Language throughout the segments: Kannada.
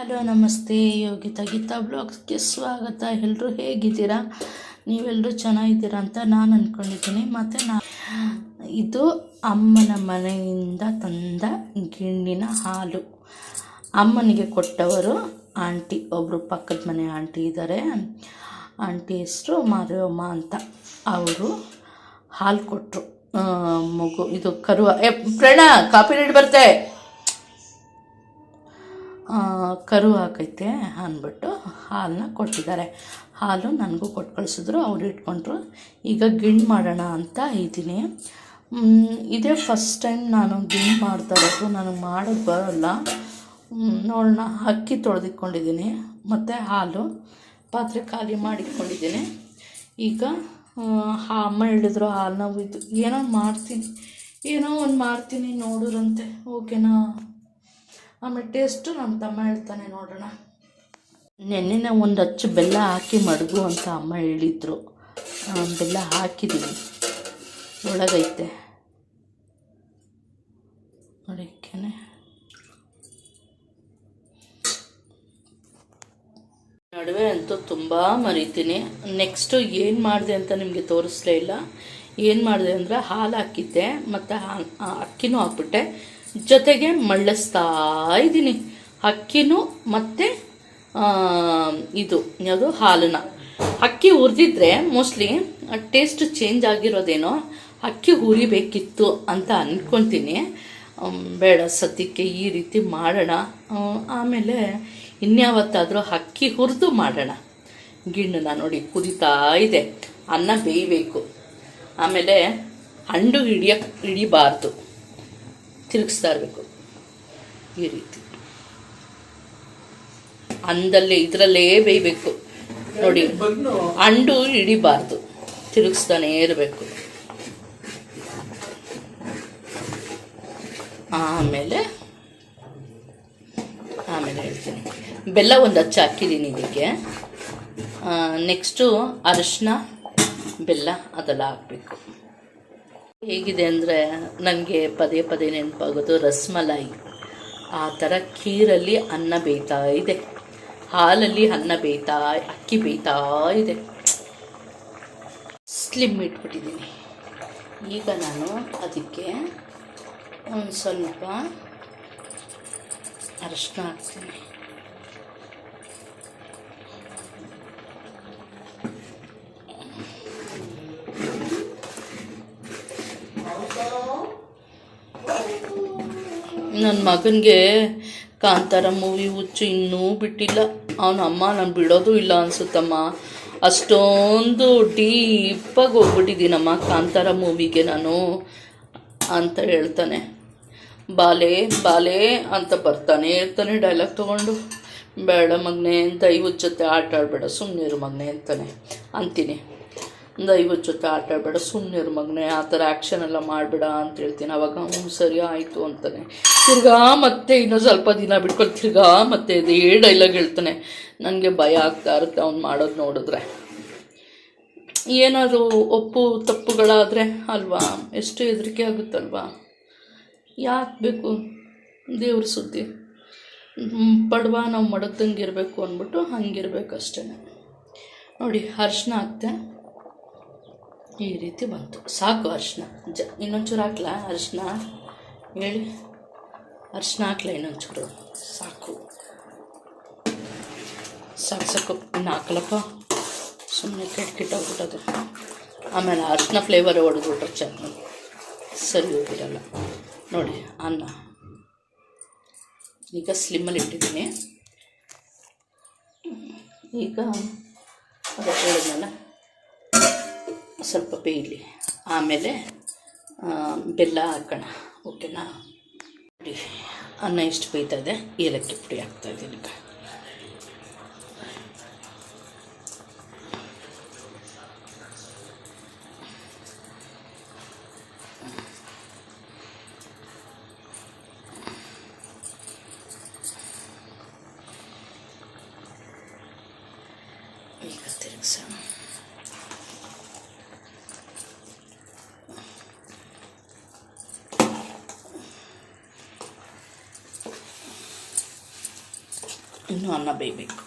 ಹಲೋ ನಮಸ್ತೆ, ಯೋಗಿತಾ ಗೀತಾ ಬ್ಲಾಗ್ಸ್ಗೆ ಸ್ವಾಗತ. ಎಲ್ಲರೂ ಹೇಗಿದ್ದೀರಾ? ನೀವೆಲ್ಲರೂ ಚೆನ್ನಾಗಿದ್ದೀರಾ ಅಂತ ನಾನು ಅಂದ್ಕೊಂಡಿದ್ದೀನಿ. ಮತ್ತು ಇದು ಅಮ್ಮನ ಮನೆಯಿಂದ ತಂದ ಗಿಣ್ಣಿನ ಹಾಲು. ಅಮ್ಮನಿಗೆ ಕೊಟ್ಟವರು ಆಂಟಿ, ಒಬ್ಬರು ಪಕ್ಕದ ಮನೆ ಆಂಟಿ ಇದ್ದಾರೆ. ಆಂಟಿ ಹೆಸರು ಮಾರಿಯಮ್ಮ ಅಂತ. ಅವರು ಹಾಲು ಕೊಟ್ಟರು. ಮಗು ಇದು ಕರುವ ಪ್ರೇಣ ಕಾಪಿ ರೇಟ್ ಬರ್ತೆ, ಕರು ಹಾಕೈತೆ ಅಂದ್ಬಿಟ್ಟು ಹಾಲನ್ನ ಕೊಟ್ಟಿದ್ದಾರೆ. ಹಾಲು ನನಗೂ ಕೊಟ್ಟು ಕಳಿಸಿದ್ರು, ಅವ್ರು ಇಟ್ಕೊಂಡ್ರು. ಈಗ ಗಿಣ್ಣು ಮಾಡೋಣ ಅಂತ ಇದ್ದೀನಿ. ಇದೇ ಫಸ್ಟ್ ಟೈಮ್ ನಾನು ಗಿಣ್ಣು ಮಾಡ್ತಾ ಇರೋದು. ನನಗೆ ಮಾಡೋದು ಬರೋಲ್ಲ. ನೋಡೋಣ. ಅಕ್ಕಿ ತೊಳೆದಿಟ್ಕೊಂಡಿದ್ದೀನಿ ಮತ್ತು ಹಾಲು ಪಾತ್ರೆ ಖಾಲಿ ಮಾಡಿಟ್ಕೊಂಡಿದ್ದೀನಿ. ಈಗ ಅಮ್ಮ ಹೇಳಿದ್ರು ಹಾಲನ್ನ ಇದು ಏನೋ ಒಂದು ಮಾಡ್ತೀನಿ ನೋಡೋರಂತೆ. ಓಕೆನಾ? ಆಮೇಲೆ ಟೇಸ್ಟು ನಮ್ಮ ತಮ್ಮ ಹೇಳ್ತಾನೆ, ನೋಡೋಣ. ನೆನ್ನೆನೇ ಒಂದು ಅಚ್ಚು ಬೆಲ್ಲ ಹಾಕಿ ಮಡಗು ಅಂತ ಅಮ್ಮ ಹೇಳಿದರು. ಬೆಲ್ಲ ಹಾಕಿದ್ದೀನಿ, ಒಳಗೈತೆ ನೋಡಿಕ್ಕೇನೆ. ನಡುವೆ ಅಂತೂ ತುಂಬ ಮರಿತೀನಿ. ನೆಕ್ಸ್ಟು ಏನು ಮಾಡಿದೆ ಅಂತ ನಿಮಗೆ ತೋರಿಸ್ಲೇ ಇಲ್ಲ. ಏನು ಮಾಡಿದೆ ಅಂದರೆ ಹಾಲು ಹಾಕಿದ್ದೆ ಮತ್ತು ಅಕ್ಕಿನೂ ಹಾಕ್ಬಿಟ್ಟೆ, ಜೊತೆಗೆ ಮಳ್ಳಿಸ್ತಾ ಇದ್ದೀನಿ ಅಕ್ಕಿನೂ ಮತ್ತು ಇದು ಯಾವುದು ಹಾಲನ್ನ. ಅಕ್ಕಿ ಹುರಿದಿದ್ರೆ ಮೋಸ್ಟ್ಲಿ ಟೇಸ್ಟ್ ಚೇಂಜ್ ಆಗಿರೋದೇನೋ. ಅಕ್ಕಿ ಹುರಿಬೇಕಿತ್ತು ಅಂತ ಅಂದ್ಕೊತೀನಿ. ಬೇಡ, ಸದ್ಯಕ್ಕೆ ಈ ರೀತಿ ಮಾಡೋಣ. ಆಮೇಲೆ ಇನ್ಯಾವತ್ತಾದರೂ ಅಕ್ಕಿ ಹುರಿದು ಮಾಡೋಣ. ಗಿಣ್ಣನ್ನ ನೋಡಿ ಕುದಿತಾ ಇದೆ, ಅನ್ನ ಬೇಯಬೇಕು. ಆಮೇಲೆ ಹಂಡು ಹಿಡಿಬಾರ್ದು, ತಿರುಗಿಸ್ತಾ ಇರಬೇಕು ಈ ರೀತಿ. ಇದರಲ್ಲೇ ಬೇಯಬೇಕು ನೋಡಿ. ಅಂಡು ಹಿಡಿಬಾರ್ದು, ತಿರುಗಿಸ್ತಾನೇ ಇರಬೇಕು. ಆಮೇಲೆ ಹೇಳ್ತೀನಿ. ಬೆಲ್ಲ ಒಂದು ಅಚ್ಚ ಹಾಕಿದ್ದೀನಿ ಇದಕ್ಕೆ. ನೆಕ್ಸ್ಟು ಅರಿಶಿನ, ಬೆಲ್ಲ ಅದೆಲ್ಲ ಹಾಕಬೇಕು. ಹೇಗಿದೆ ಅಂದರೆ ನನಗೆ ಪದೇ ಪದೇ ನೆನಪಾಗೋದು ರಸ್ಮಲಾಯಿ. ಆ ಥರ ಖೀರಲ್ಲಿ ಅನ್ನ ಬೇಯ್ತಾ ಇದೆ, ಹಾಲಲ್ಲಿ ಅನ್ನ ಬೇಯ್ತಾ, ಅಕ್ಕಿ ಬೇಯ್ತಾ ಇದೆ. ಸ್ಲಿಮ್ ಇಟ್ಬಿಟ್ಟಿದ್ದೀನಿ. ಈಗ ನಾನು ಅದಕ್ಕೆ ಒಂದು ಸ್ವಲ್ಪ ಅರಿಶಿನ ಹಾಕ್ತೀನಿ. ನನ್ನ ಮಗನಿಗೆ ಕಾಂತಾರ ಮೂವಿ ಹುಚ್ಚು ಇನ್ನೂ ಬಿಟ್ಟಿಲ್ಲ. ಅವನ ಅಮ್ಮ ನಾನು ಬಿಡೋದು ಇಲ್ಲ ಅನಿಸುತ್ತಮ್ಮ, ಅಷ್ಟೊಂದು ಡೀಪಾಗಿ ಹೋಗ್ಬಿಟ್ಟಿದ್ದೀನಮ್ಮ ಕಾಂತಾರ ಮೂವಿಗೆ ನಾನು ಅಂತ ಹೇಳ್ತಾನೆ. ಬಾಲೆ ಬಾಲೆ ಅಂತ ಬರ್ತಾನೆ ಇರ್ತಾನೆ ಡೈಲಾಗ್ ತೊಗೊಂಡು. ಬೇಡ ಮಗನೇ, ದೈವದ ಜೊತೆ ಆಟ ಆಡಬೇಡ, ಸುಮ್ಮನಿರು ಮಗನೇ ಅಂತೀನಿ. ದೈವದ ಜೊತೆ ಆಟ ಆಡಬೇಡ, ಸುಮ್ಮನಿರು ಮಗನೇ, ಆ ಥರ ಆ್ಯಕ್ಷನ್ ಎಲ್ಲ ಮಾಡಬೇಡ ಅಂತ ಹೇಳ್ತೀನಿ. ಅವಾಗ ಸರಿ ಆಯಿತು ಅಂತಾನೆ. ತಿರ್ಗಾ ಮತ್ತೆ ಇನ್ನೊಂದು ಸ್ವಲ್ಪ ದಿನ ಬಿಟ್ಕೊಂಡು ತಿರ್ಗಾ ಮತ್ತೆ ಇದೇ ಡೈಲಾಗ್ ಹೇಳ್ತಾನೆ. ನನಗೆ ಭಯ ಆಗ್ತಾ ಇರುತ್ತೆ ಅವ್ನು ಮಾಡೋದು ನೋಡಿದ್ರೆ. ಏನಾದರೂ ಒಪ್ಪು ತಪ್ಪುಗಳಾದರೆ ಅಲ್ವಾ, ಎಷ್ಟು ಹೆದರಿಕೆ ಆಗುತ್ತಲ್ವಾ. ಯಾಕೆ ಬೇಕು ದೇವ್ರ ಸುದ್ದಿ? ಬಡವ ನಾವು ಮಡಗ್ದಂಗೆ ಇರಬೇಕು ಅಂದ್ಬಿಟ್ಟು ಹಂಗಿರ್ಬೇಕಷ್ಟೇ ನೋಡಿ. ಅರಿಶಿನ ಹಾಕ್ತೆ, ಈ ರೀತಿ ಬಂತು. ಸಾಕು ಅರಿಶಿನ. ಇನ್ನೊಂಚೂರು ಹಾಕ್ಲಾ ಅರಿಶಿನ? ಹೇಳಿ, ಅರಿಶಿನ ಹಾಕ್ಲಾ ಇನ್ನೊಂಚೂರು? ಸಾಕು ಇನ್ನು ಹಾಕಲಪ್ಪ, ಸುಮ್ಮನೆ ಕೆಟ್ಟೋಗ್ಬಿಟ್ಟದು. ಆಮೇಲೆ ಅರಿಶಿನ ಫ್ಲೇವರ್ ಹೊಡೆದ್ಬಿಟ್ರೆ ಚೆನ್ನಾಗಿ ಸರಿ ಹೋಗಿರಲ್ಲ ನೋಡಿ. ಅನ್ನ ಈಗ ಸ್ಲಿಮ್ಮಲ್ಲಿ ಇಟ್ಟಿದ್ದೀನಿ. ಈಗ ಅದು ಹೇಳಿದ್ನಲ್ಲ, ಸ್ವಲ್ಪ ಬೇಯಲಿ. ಆಮೇಲೆ ಬೆಲ್ಲ ಹಾಕೋಣ. ಓಕೆನಾ? ನೋಡಿ, ಅನ್ನ ಇಷ್ಟು ಬೇಯ್ತಾ ಇದೆ. ಏಲಕ್ಕಿ ಪುಡಿ ಹಾಕ್ತಾಯಿದ್ದೀನಿ. ಈಗ ತಿರುಗಿಸೋಣ. ಇನ್ನೂ ಅನ್ನ ಬೇಯಬೇಕು.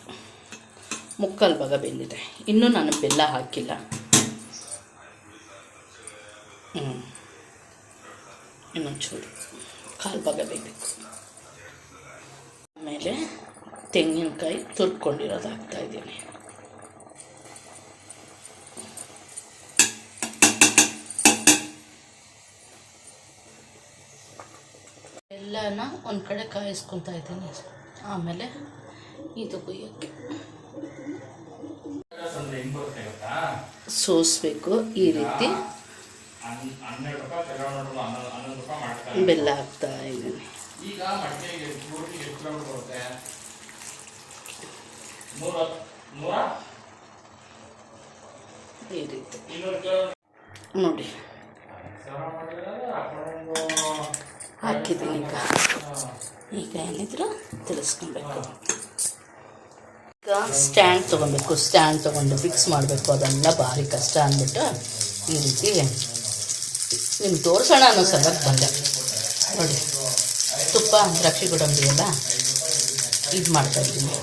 ಮುಕ್ಕಾಲು ಭಾಗ ಬೆಂದಿದೆ, ಇನ್ನೂ ನಾನು ಬೆಲ್ಲ ಹಾಕಿಲ್ಲ. ಇನ್ನೊಂಚೂರು ಕಾಲು ಭಾಗ ಬೇಯಬೇಕು. ಆಮೇಲೆ ತೆಂಗಿನಕಾಯಿ ತುರ್ಕೊಂಡಿರೋದು ಹಾಕ್ತಾಯಿದ್ದೀನಿ. ಎಲ್ಲನ ಒಂದು ಕಡೆ ಕಾಯಿಸ್ಕೊತಾ ಇದ್ದೀನಿ. ಆಮೇಲೆ ಇದು ಕುಯ್ಯೋಕ್ಕೆ ಸೋಸಬೇಕು. ಈ ರೀತಿ ಬೆಲ್ಲ ಹಾಕ್ತಾ ಇದ್ದೀನಿ. ಈ ರೀತಿ ನೋಡಿ ಹಾಕಿದ್ದೀನಿ. ಈಗ ಏನಿದ್ರು ತಿಳಿಸ್ಕೊಬೇಕು. ಈಗ ಸ್ಟ್ಯಾಂಡ್ ತೊಗೊಬೇಕು. ಸ್ಟ್ಯಾಂಡ್ ತೊಗೊಂಡು ಫಿಕ್ಸ್ ಮಾಡಬೇಕು. ಅದೆಲ್ಲ ಭಾರಿ ಕಷ್ಟ ಅಂದ್ಬಿಟ್ಟು ಈ ರೀತಿ ನಿಮ್ಗೆ ತೋರಿಸೋಣ ಅನ್ನೋ ಸಲಕ್ಕೆ ಬಂದೆ. ನೋಡಿ ತುಪ್ಪ ದ್ರಾಕ್ಷಿ ಗೋಡಂಬಿ ಎಲ್ಲ ಇದು ಮಾಡ್ತಾಯಿದ್ದೀನಿ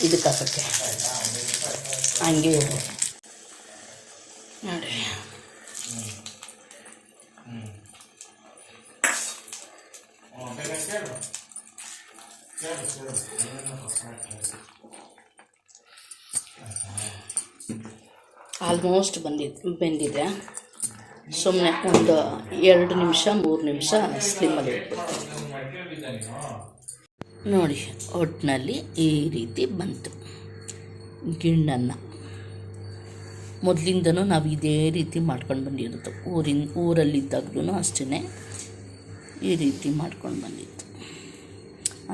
ಇದಕ್ಕೆ ಹಾಕೋಕ್ಕೆ. ಹಂಗೆ ನೋಡಿ ಆಲ್ಮೋಸ್ಟ್ ಬೆಂದಿದೆ. ಸುಮ್ಮನೆ ಒಂದು 2 ನಿಮಿಷ 3 ನಿಮಿಷ ಸ್ಲಿಮ್ಮಲ್ಲಿ ಇಟ್ಬಿಡ್ತೀನಿ. ನೋಡಿ ಒಟ್ಟಿನಲ್ಲಿ ಈ ರೀತಿ ಬಂತು ಗಿಣ್ಣನ್ನು. ಮೊದಲಿಂದನೂ ನಾವು ಇದೇ ರೀತಿ ಮಾಡ್ಕೊಂಡು ಬಂದಿರೋದು. ಊರಲ್ಲಿದ್ದಾಗ್ಲೂ ಅಷ್ಟೇ ಈ ರೀತಿ ಮಾಡ್ಕೊಂಡು ಬಂದಿತ್ತು.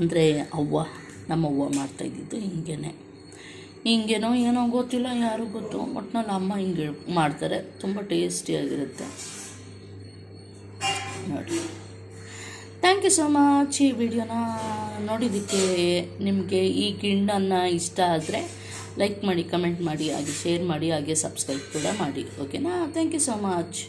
ಅಂದರೆ ನಮ್ಮವ್ವ ಮಾಡ್ತಾಯಿದ್ದಿದ್ದು ಹಿಂಗೇನೋ ಏನೋ ಗೊತ್ತಿಲ್ಲ, ಯಾರು ಗೊತ್ತು. ಒಟ್ಟಿನಲ್ಲಿ ಅಮ್ಮ ಹಿಂಗೆ ಮಾಡ್ತಾರೆ, ತುಂಬ ಟೇಸ್ಟಿಯಾಗಿರುತ್ತೆ ನೋಡಿ. Thank you so much. ಈ ವಿಡಿಯೋನ ನೋಡಿದ್ದಕ್ಕೆ. ನಿಮಗೆ ಈ ಗಿಣ್ಣನ್ನು ಇಷ್ಟ ಆದರೆ ಲೈಕ್ ಮಾಡಿ, ಕಮೆಂಟ್ ಮಾಡಿ, ಹಾಗೆ ಶೇರ್ ಮಾಡಿ, ಹಾಗೆ ಸಬ್ಸ್ಕ್ರೈಬ್ ಕೂಡ ಮಾಡಿ. ಓಕೆನಾ? Thank you so much.